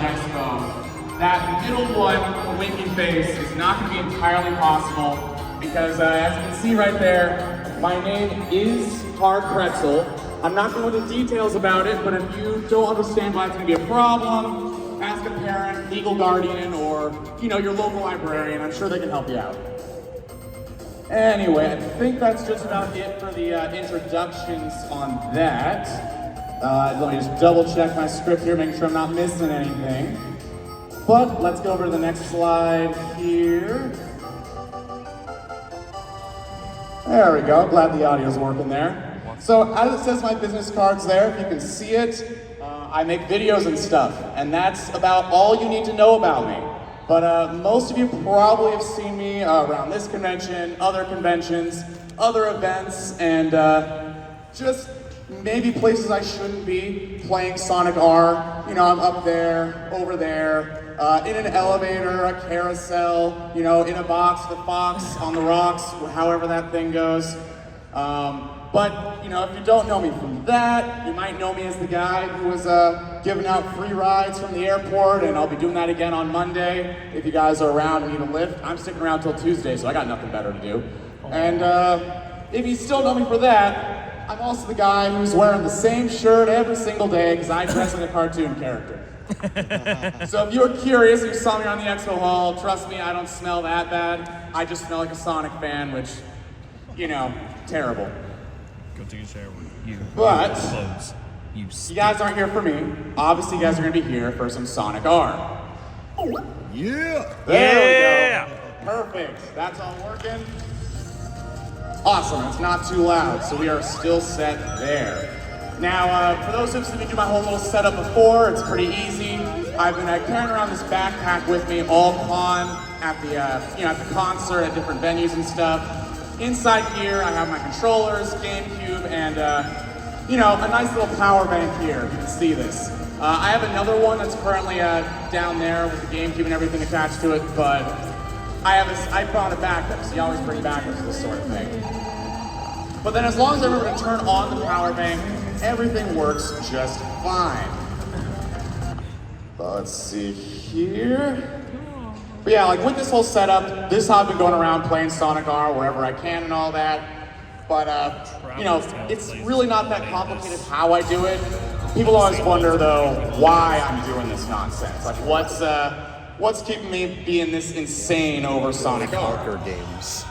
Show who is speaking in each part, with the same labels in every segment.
Speaker 1: Expo. That middle one, the winky face, is not going to be entirely possible because, as you can see right there, my name is Hard Pretzel. I'm not going to go into details about it, but if you don't understand why it's going to be a problem, ask a parent, legal guardian, or, your local librarian. I'm sure they can help you out. Anyway, I think that's just about it for the introductions on that. Let me just double check my script here, making sure I'm not missing anything. But let's go over to the next slide here. There we go, glad the audio's working there. So as it says my business card's there, if you can see it, I make videos and stuff, and that's about all you need to know about me. But most of you probably have seen me around this convention, other conventions, other events, and just maybe places I shouldn't be, playing Sonic R. I'm up there, over there, in an elevator, a carousel, in a box, the fox, on the rocks, however that thing goes. But, if you don't know me from that, you might know me as the guy who was giving out free rides from the airport, and I'll be doing that again on Monday. If you guys are around and need a lift, I'm sticking around till Tuesday, so I got nothing better to do. And if you still know me for that, I'm also the guy who's wearing the same shirt every single day because I dress like a cartoon character. So if you were curious, you saw me around the expo hall, trust me, I don't smell that bad. I just smell like a Sonic fan, which, terrible.
Speaker 2: Go take a shower.
Speaker 1: But
Speaker 2: clothes.
Speaker 1: You guys aren't here for me. Obviously, you guys are going to be here for some Sonic R.
Speaker 2: Yeah!
Speaker 1: There we go. Perfect. That's all working. Awesome. It's not too loud, so we are still set there. Now, for those who've seen me do my whole little setup before, it's pretty easy. I've been carrying around this backpack with me all con at the at the concert, at different venues and stuff. Inside here, I have my controllers, GameCube, and a nice little power bank here. You can see this. I have another one that's currently down there with the GameCube and everything attached to it, but I found a backup, so you always bring backups to this sort of thing. But then as long as I remember to turn on the power bank, everything works just fine. Let's see here. But yeah, like with this whole setup, this is how I've been going around playing Sonic R wherever I can and all that. But, it's really not that complicated how I do it. People always wonder, though, why I'm doing this nonsense. Like, what's keeping me being this insane over Sonic R?
Speaker 3: Games.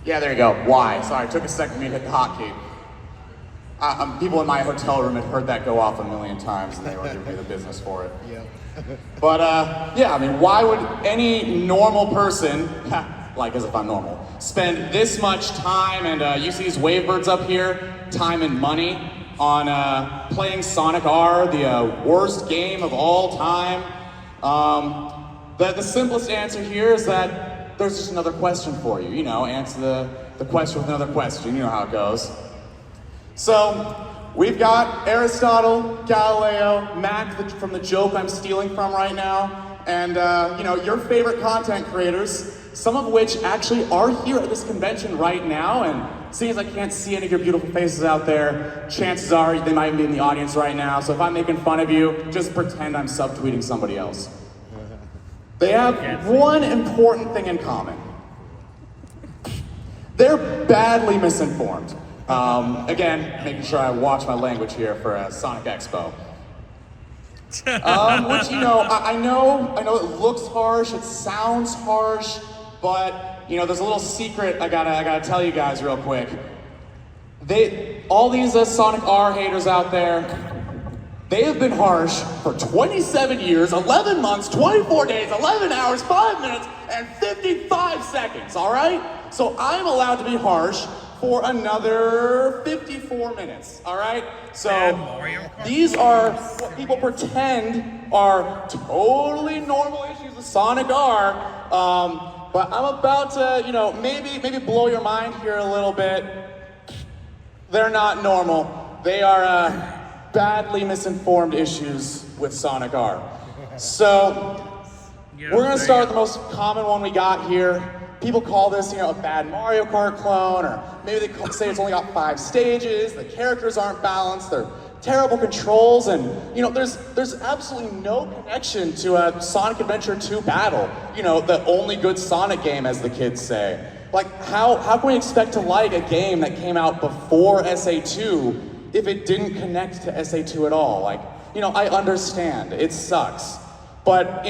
Speaker 1: Yeah, there you go. Why? Sorry, it took a second for me to hit the hotkey. People in my hotel room had heard that go off a million times, and they were giving me the business for it.
Speaker 3: Yep.
Speaker 1: But, why would any normal person, like as if I'm normal, spend this much time, and you see these wavebirds up here, time and money, on playing Sonic R, the worst game of all time? The simplest answer here is that there's just another question for you. Answer the question with another question. You know how it goes. So, we've got Aristotle, Galileo, Mac from the joke I'm stealing from right now, and your favorite content creators, some of which actually are here at this convention right now, and seeing as I can't see any of your beautiful faces out there, chances are they might be in the audience right now, so if I'm making fun of you, just pretend I'm subtweeting somebody else. They have one important thing in common. They're badly misinformed. Again, making sure I watch my language here for Sonic Expo. Which, I know it looks harsh, it sounds harsh, but, there's a little secret I gotta tell you guys real quick. All these Sonic R haters out there, they have been harsh for 27 years, 11 months, 24 days, 11 hours, 5 minutes, and 55 seconds, all right? So I'm allowed to be harsh for another 54 minutes, all right? So these are what people pretend are totally normal issues with Sonic R, but I'm about to, maybe blow your mind here a little bit. They're not normal. They are badly misinformed issues with Sonic R. So we're gonna start with the most common one we got here. People call this, a bad Mario Kart clone, or maybe they say it's only got 5 stages, the characters aren't balanced, they're terrible controls, and there's absolutely no connection to a Sonic Adventure 2 battle. The only good Sonic game, as the kids say. Like, how can we expect to like a game that came out before SA2 if it didn't connect to SA2 at all? Like, I understand, it sucks. But,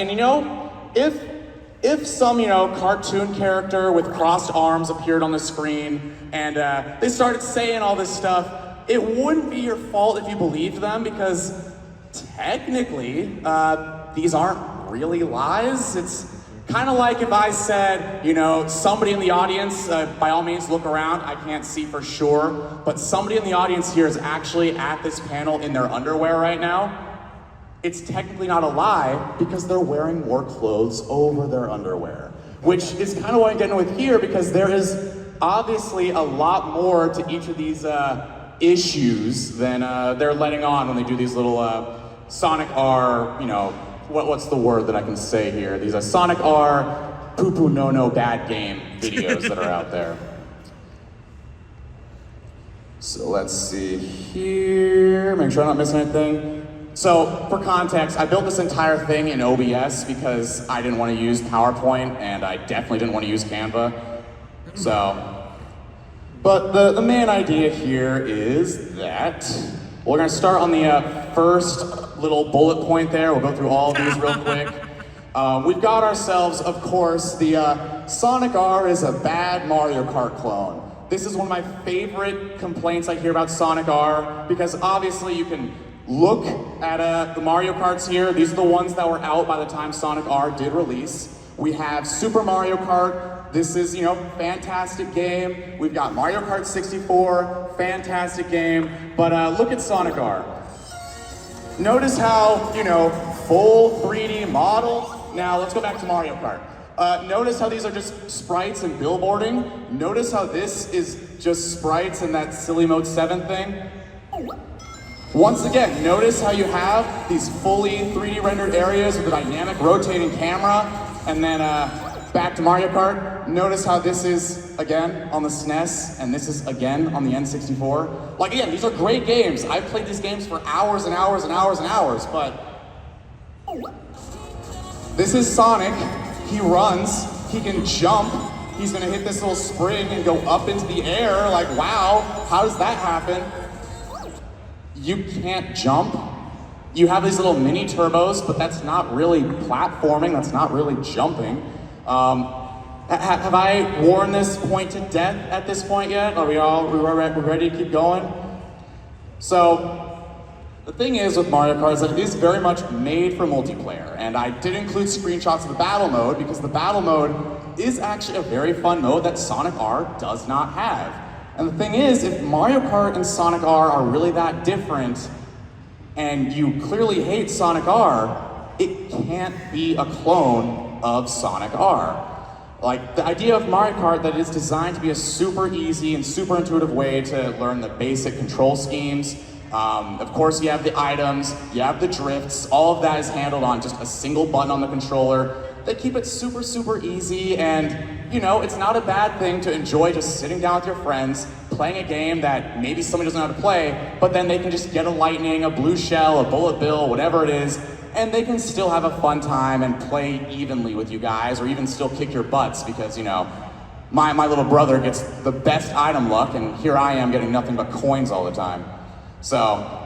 Speaker 1: if some, cartoon character with crossed arms appeared on the screen and they started saying all this stuff, it wouldn't be your fault if you believed them, because technically, these aren't really lies. It's kind of like if I said, somebody in the audience, by all means look around, I can't see for sure, but somebody in the audience here is actually at this panel in their underwear right now. It's technically not a lie because they're wearing more clothes over their underwear, which is kind of what I'm getting with here, because there is obviously a lot more to each of these issues than they're letting on when they do these little Sonic R, what's the word that I can say here? These Sonic R poo-poo no bad game videos that are out there. So let's see here, make sure I'm not missing anything. So for context, I built this entire thing in OBS because I didn't want to use PowerPoint, and I definitely didn't want to use Canva. But the main idea here is that we're gonna start on the first little bullet point there. We'll go through all of these real quick. We've got ourselves, of course, the Sonic R is a bad Mario Kart clone. This is one of my favorite complaints I hear about Sonic R, because obviously you can look at the Mario Karts here. These are the ones that were out by the time Sonic R did release. We have Super Mario Kart. This is, fantastic game. We've got Mario Kart 64, fantastic game. But look at Sonic R. Notice how, full 3D models. Now let's go back to Mario Kart. Notice how these are just sprites and billboarding. Notice how this is just sprites and that silly mode 7 thing. Once again, notice how you have these fully 3D rendered areas with a dynamic rotating camera, and then back to Mario Kart. Notice how this is, again, on the SNES, and this is, again, on the N64. Like, again, these are great games. I've played these games for hours and hours and hours and hours, but this is Sonic. He runs, he can jump, he's gonna hit this little spring and go up into the air. Like, wow, how does that happen? You can't jump. You have these little mini turbos, but that's not really platforming, that's not really jumping. Have I worn this point to death at this point yet? Are we ready to keep going? So, the thing is with Mario Kart is that it is very much made for multiplayer, and I did include screenshots of the battle mode because the battle mode is actually a very fun mode that Sonic R does not have. And the thing is, if Mario Kart and Sonic R are really that different, and you clearly hate Sonic R, it can't be a clone of Sonic R. Like, the idea of Mario Kart that it's designed to be a super easy and super intuitive way to learn the basic control schemes. Of course, you have the items, you have the drifts, all of that is handled on just a single button on the controller. They keep it super, super easy, and it's not a bad thing to enjoy just sitting down with your friends, playing a game that maybe somebody doesn't know how to play, but then they can just get a lightning, a blue shell, a bullet bill, whatever it is, and they can still have a fun time and play evenly with you guys, or even still kick your butts because, my little brother gets the best item luck, and here I am getting nothing but coins all the time. So,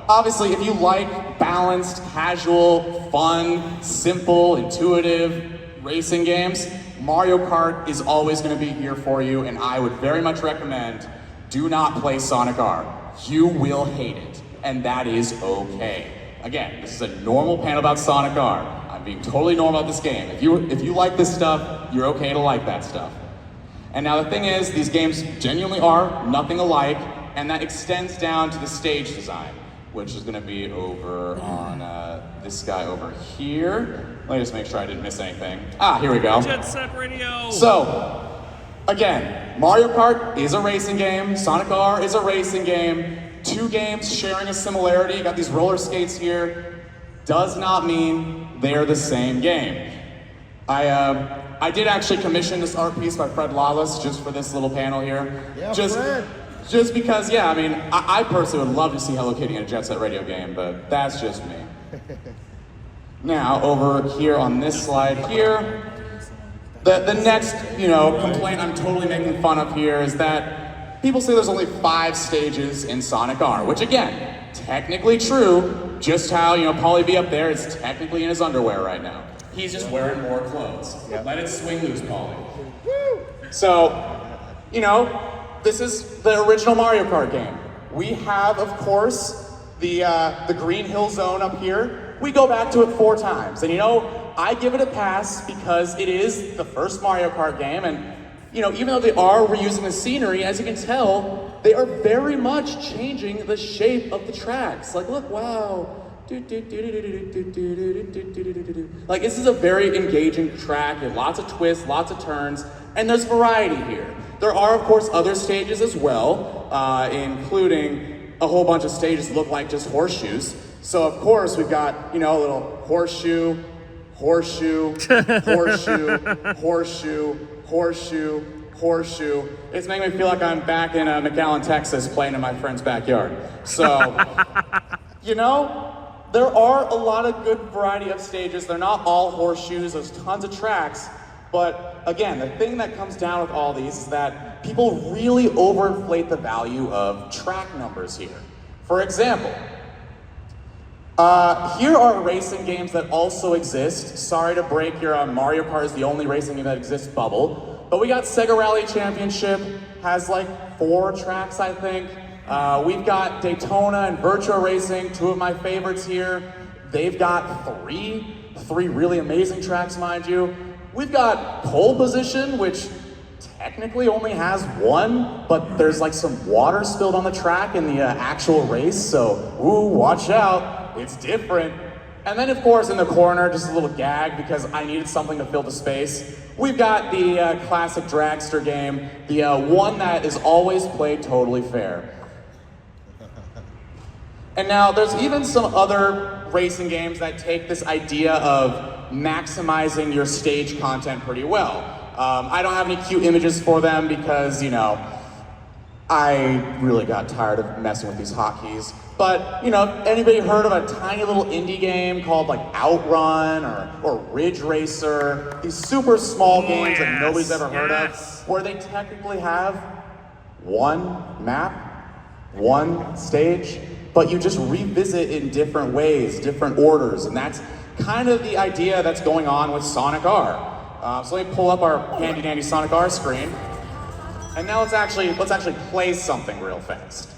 Speaker 1: obviously, if you like balanced, casual, fun, simple, intuitive racing games, Mario Kart is always going to be here for you, and I would very much recommend do not play Sonic R. You will hate it, and that is okay. Again, this is a normal panel about Sonic R. I'm being totally normal about this game. If you like this stuff, you're okay to like that stuff. And now the thing is, these games genuinely are nothing alike, and that extends down to the stage design, which is going to be over on this guy over here. Let me just make sure I didn't miss anything. Here we go.
Speaker 2: Jet Set Radio.
Speaker 1: So, again, Mario Kart is a racing game. Sonic R is a racing game. Two games sharing a similarity. You got these roller skates here. Does not mean they're the same game. I did actually commission this art piece by Fred Lawless just for this little panel here.
Speaker 3: Yeah,
Speaker 1: just,
Speaker 3: Fred.
Speaker 1: Just because, yeah, I mean, I personally would love to see Hello Kitty in a Jet Set Radio game, but that's just me. Now, over here on this slide here, the next, complaint I'm totally making fun of here is that people say there's only 5 stages in Sonic R, which again, technically true, just how, Pauly B up there is technically in his underwear right now. He's just wearing more clothes. Yep. Let it swing loose, Pauly. So, this is the original Mario Kart game. We have, of course, the Green Hill Zone up here. We go back to it 4 times. And I give it a pass because it is the first Mario Kart game. And, even though they are reusing the scenery, as you can tell, they are very much changing the shape of the tracks. Like, look, wow. Like, this is a very engaging track. There's lots of twists, lots of turns, and there's variety here. There are, of course, other stages as well, including a whole bunch of stages that look like just horseshoes. So, of course, we've got, a little horseshoe, horseshoe, horseshoe, horseshoe, horseshoe, horseshoe. It's making me feel like I'm back in McAllen, Texas, playing in my friend's backyard. So, there are a lot of good variety of stages. They're not all horseshoes, there's tons of tracks. But again, the thing that comes down with all these is that people really overinflate the value of track numbers here. For example, here are racing games that also exist. Sorry to break your Mario Kart is the only racing game that exists bubble. But we got Sega Rally Championship, has like 4 tracks, I think. We've got Daytona and Virtua Racing, 2 of my favorites here. They've got 3 really amazing tracks, mind you. We've got Pole Position, which technically only has 1, but there's like some water spilled on the track in the actual race, so ooh, watch out, it's different. And then of course in the corner, just a little gag because I needed something to fill the space. We've got the classic dragster game, the one that is always played totally fair. And now there's even some other racing games that take this idea of maximizing your stage content pretty well. I don't have any cute images for them because, I really got tired of messing with these hotkeys. But, anybody heard of a tiny little indie game called like Outrun or Ridge Racer? These super small games that nobody's ever heard of, where they technically have 1 map, 1 stage, but you just revisit in different ways, different orders, and that's kind of the idea that's going on with Sonic R. So let me pull up our handy dandy Sonic R screen, and now let's actually play something real fast.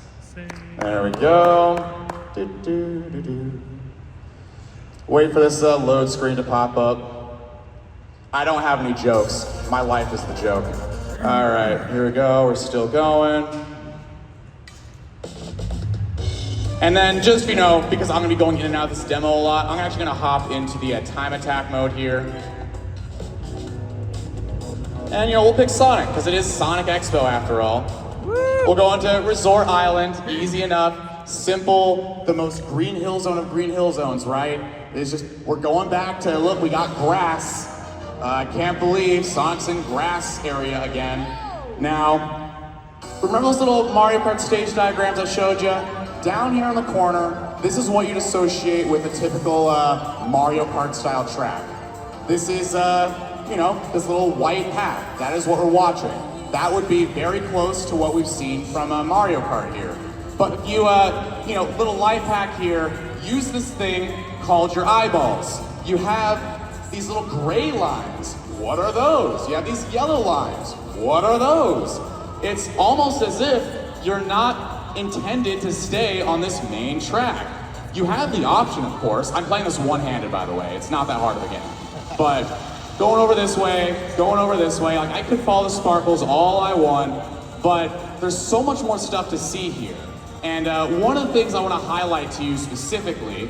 Speaker 1: There we go. Wait for this load screen to pop up. I don't have any jokes. My life is the joke. All right, here we go. We're still going. And then just, because I'm gonna be going in and out of this demo a lot, I'm actually gonna hop into the time attack mode here. And we'll pick Sonic, because it is Sonic Expo after all. Woo! We'll go into Resort Island, easy enough, simple, the most Green Hill Zone of Green Hill Zones, right? It's just, we're going back to, look, we got grass. I can't believe Sonic's in grass area again. Now, remember those little Mario Kart stage diagrams I showed you? Down here in the corner, this is what you'd associate with a typical Mario Kart style track. This is, this little white path. That is what we're watching. That would be very close to what we've seen from Mario Kart here. But if you, little life hack here, use this thing called your eyeballs. You have these little gray lines. What are those? You have these yellow lines. What are those? It's almost as if you're not intended to stay on this main track. You have the option, of course. I'm playing this one-handed, by the way. It's not that hard of a game. But going over this way, like I could follow the sparkles all I want, but there's so much more stuff to see here. And one of the things I want to highlight to you specifically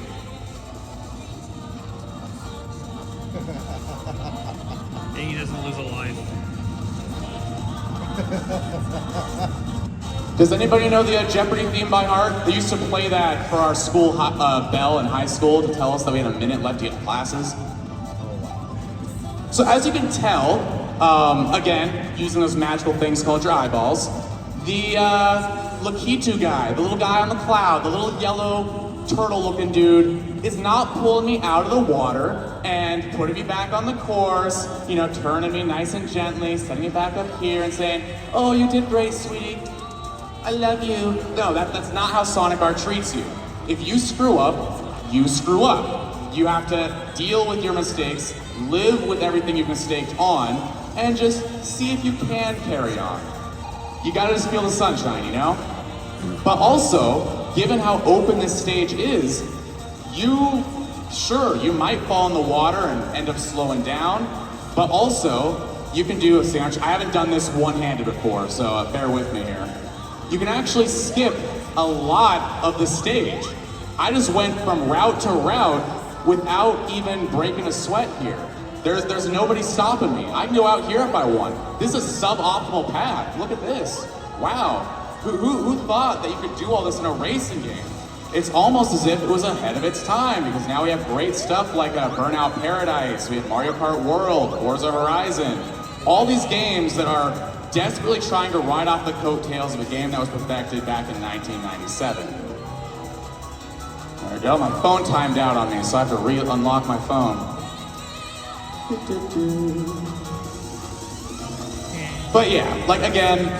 Speaker 3: he doesn't lose a life.
Speaker 1: Does anybody know the Jeopardy theme by heart? They used to play that for our school bell in high school to tell us that we had a minute left to get to classes. So as you can tell, again, using those magical things called your eyeballs, the Lakitu guy, the little guy on the cloud, the little yellow turtle-looking dude, is not pulling me out of the water and putting me back on the course, you know, turning me nice and gently, setting me back up here and saying, oh, you did great, sweetie. I love you. No, that's not how Sonic R treats you. If you screw up, you screw up. You have to deal with your mistakes, live with everything you've mistaked on, and just see if you can carry on. You gotta just feel the sunshine, you know? But also, given how open this stage is, you might fall in the water and end up slowing down, but also, you can do a sandwich. I haven't done this one-handed before, so bear with me here. You can actually skip a lot of the stage. I just went from route to route without even breaking a sweat here. There's nobody stopping me. I can go out here if I want. This is a suboptimal path. Look at this. Wow. Who thought that you could do all this in a racing game? It's almost as if it was ahead of its time, because now we have great stuff like Burnout Paradise, we have Mario Kart World, Forza Horizon, all these games that are desperately trying to ride off the coattails of a game that was perfected back in 1997. There we go, my phone timed out on me, so I have to unlock my phone. But yeah, like again,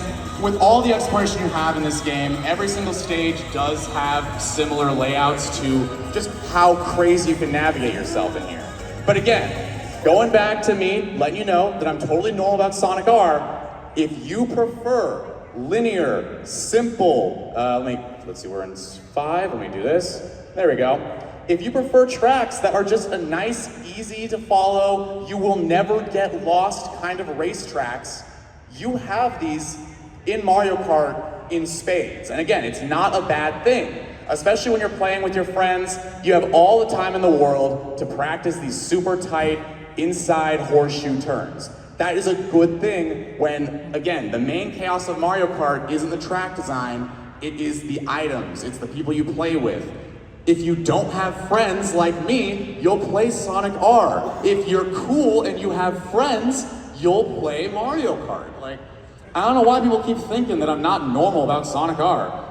Speaker 1: with all the exploration you have in this game, every single stage does have similar layouts to just how crazy you can navigate yourself in here. But again, going back to me, letting you know that I'm totally normal about Sonic R. If you prefer linear, simple, let's see, we're in 5, let me do this. There we go. If you prefer tracks that are just a nice, easy to follow, you will never get lost kind of racetracks, you have these in Mario Kart in spades. And again, it's not a bad thing. Especially when you're playing with your friends, you have all the time in the world to practice these super tight inside horseshoe turns. That is a good thing when, again, the main chaos of Mario Kart isn't the track design, it is the items, it's the people you play with. If you don't have friends like me, you'll play Sonic R. If you're cool and you have friends, you'll play Mario Kart. Like, I don't know why people keep thinking that I'm not normal about Sonic R.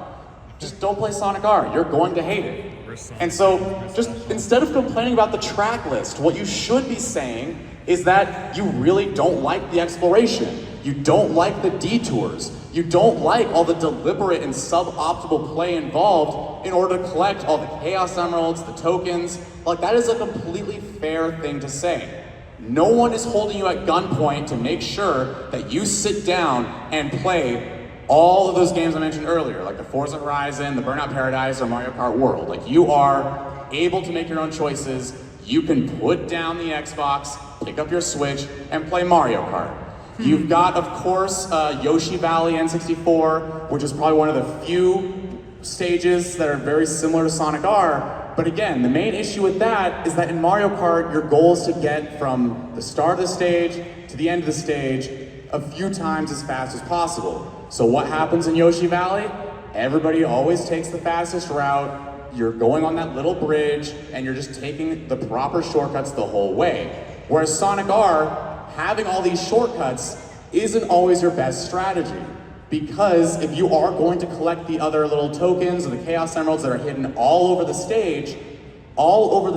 Speaker 1: Just don't play Sonic R, you're going to hate it. And so, just instead of complaining about the track list, what you should be saying is that you really don't like the exploration. You don't like the detours. You don't like all the deliberate and suboptimal play involved in order to collect all the Chaos Emeralds, the tokens. Like, that is a completely fair thing to say. No one is holding you at gunpoint to make sure that you sit down and play all of those games I mentioned earlier, like the Forza Horizon, the Burnout Paradise, or Mario Kart World. Like, you are able to make your own choices. You can put down the Xbox, pick up your Switch, and play Mario Kart. You've got, of course, Yoshi Valley N64, which is probably one of the few stages that are very similar to Sonic R. But again, the main issue with that is that in Mario Kart, your goal is to get from the start of the stage to the end of the stage a few times as fast as possible. So what happens in Yoshi Valley? Everybody always takes the fastest route. You're going on that little bridge, and you're just taking the proper shortcuts the whole way. Whereas Sonic R, having all these shortcuts isn't always your best strategy. Because if you are going to collect the other little tokens or the Chaos Emeralds that are hidden all over the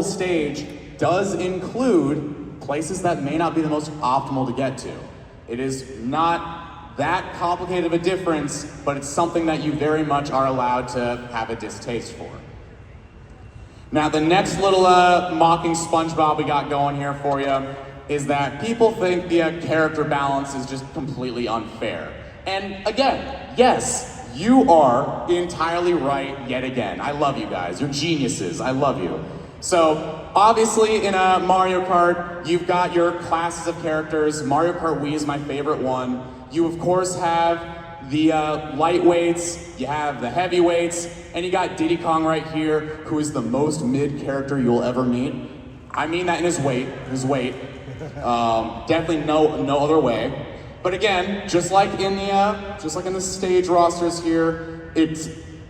Speaker 1: stage does include places that may not be the most optimal to get to. It is not that complicated of a difference, but it's something that you very much are allowed to have a distaste for. Now, the next little mocking SpongeBob we got going here for you is that people think the character balance is just completely unfair. And again, yes, you are entirely right yet again. I love you guys. You're geniuses. I love you. So, obviously, in Mario Kart, you've got your classes of characters. Mario Kart Wii is my favorite one. You, of course, have the lightweights, you have the heavyweights, and you got Diddy Kong right here, who is the most mid character you'll ever meet. I mean that in his weight. Definitely no other way. But again, just like in the stage rosters here, it's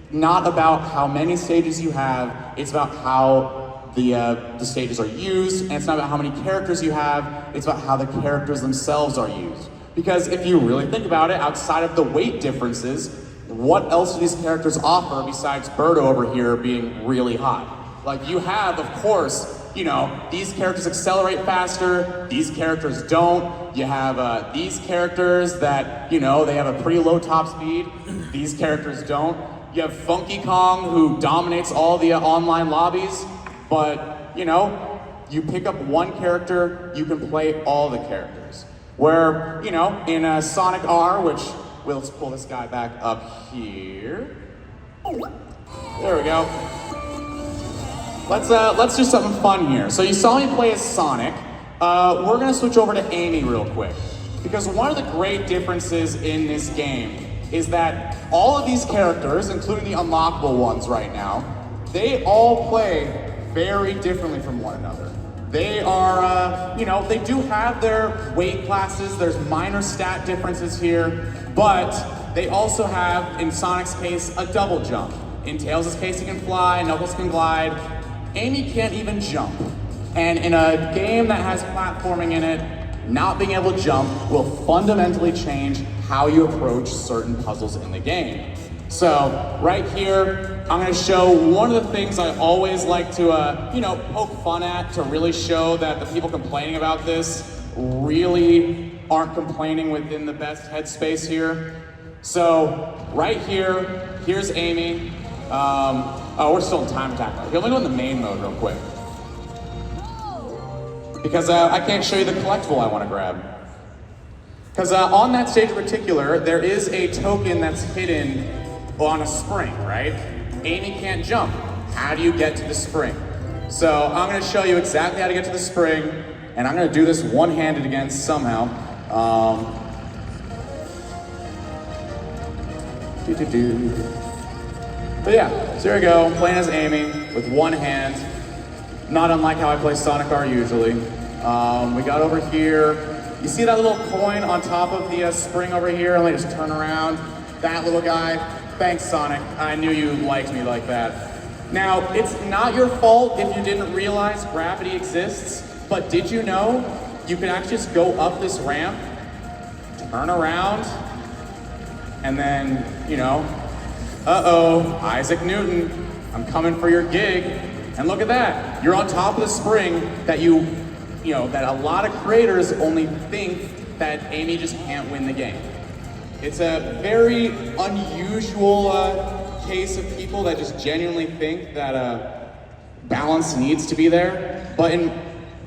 Speaker 1: not about how many stages you have, it's about how the stages are used, and it's not about how many characters you have, it's about how the characters themselves are used. Because if you really think about it, outside of the weight differences, what else do these characters offer besides Birdo over here being really hot? Like, you have, of course, you know, these characters accelerate faster, these characters don't. You have these characters that, you know, they have a pretty low top speed, these characters don't. You have Funky Kong, who dominates all the online lobbies, but, you know, you pick up one character, you can play all the characters. Where, you know, in Sonic R, which, well, let's pull this guy back up here. There we go. Let's do something fun here. So you saw me play as Sonic. We're gonna switch over to Amy real quick. Because one of the great differences in this game is that all of these characters, including the unlockable ones right now, they all play very differently from one another. They are, you know, they do have their weight classes, there's minor stat differences here, but they also have, in Sonic's case, a double jump. In Tails' case, he can fly, Knuckles can glide. Amy can't even jump. And in a game that has platforming in it, not being able to jump will fundamentally change how you approach certain puzzles in the game. So, right here, I'm gonna show one of the things I always like to, you know, poke fun at to really show that the people complaining about this really aren't complaining within the best headspace here. So, right here, here's Amy. Oh, we're still in time attack mode. Here, let me go in the main mode real quick. Because I can't show you the collectible I want to grab. Because on that stage in particular, there is a token that's hidden on a spring, right? Amy can't jump. How do you get to the spring? So I'm going to show you exactly how to get to the spring, and I'm going to do this one-handed again somehow. But yeah, so here we go, I'm playing as Amy with one hand, not unlike how I play Sonic R usually. We got over here, you see that little coin on top of the spring over here? Let me just turn around. That little guy, thanks Sonic, I knew you liked me like that. Now, it's not your fault if you didn't realize gravity exists, but did you know you can actually just go up this ramp, turn around, and then, you know, uh-oh, Isaac Newton, I'm coming for your gig. And look at that, you're on top of the spring that you know, that a lot of creators only think that Amy just can't win the game. It's a very unusual case of people that just genuinely think that balance needs to be there. But in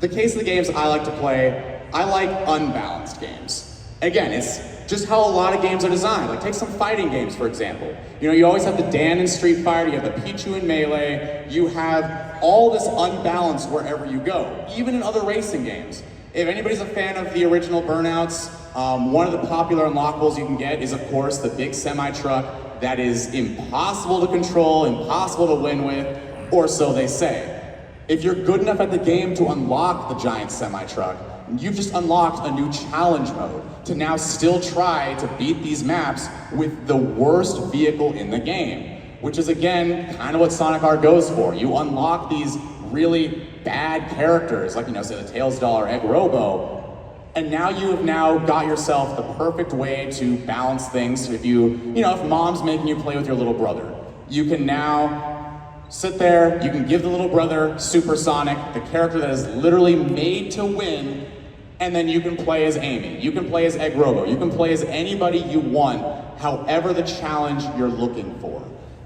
Speaker 1: the case of the games I like to play, I like unbalanced games. Again, it's just how a lot of games are designed. Like, take some fighting games, for example. You know, you always have the Dan in Street Fighter, you have the Pichu in Melee, you have all this unbalance wherever you go, even in other racing games. If anybody's a fan of the original Burnouts, one of the popular unlockables you can get is, of course, the big semi-truck that is impossible to control, impossible to win with, or so they say. If you're good enough at the game to unlock the giant semi-truck, you've just unlocked a new challenge mode to now still try to beat these maps with the worst vehicle in the game, which is, again, kind of what Sonic R goes for. You unlock these really bad characters, like, you know, say the Tails doll or Egg Robo, and now you have now got yourself the perfect way to balance things. If if mom's making you play with your little brother, you can now sit there, you can give the little brother Super Sonic, the character that is literally made to win, and then you can play as Amy, you can play as Egg Robo, you can play as anybody you want, however the challenge you're looking for.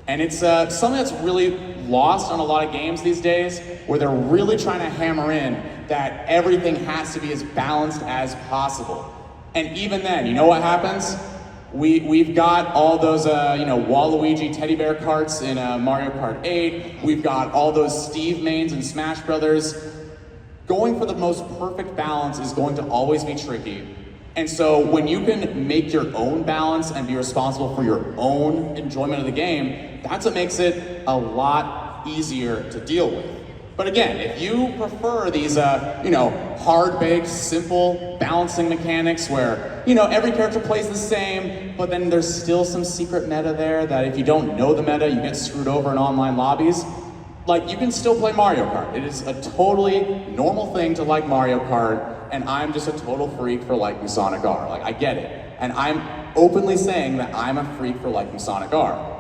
Speaker 1: And it's something that's really lost on a lot of games these days, where they're really trying to hammer in that everything has to be as balanced as possible. And even then, you know what happens? We've got all those, Waluigi teddy bear carts in Mario Kart 8. We've got all those Steve mains in Smash Brothers. Going for the most perfect balance is going to always be tricky. And so when you can make your own balance and be responsible for your own enjoyment of the game, that's what makes it a lot easier to deal with. But again, if you prefer these, hard-baked, simple balancing mechanics where, every character plays the same, but then there's still some secret meta there that if you don't know the meta, you get screwed over in online lobbies, you can still play Mario Kart. It is a totally normal thing to like Mario Kart, and I'm just a total freak for liking Sonic R. I get it. And I'm openly saying that I'm a freak for liking Sonic R.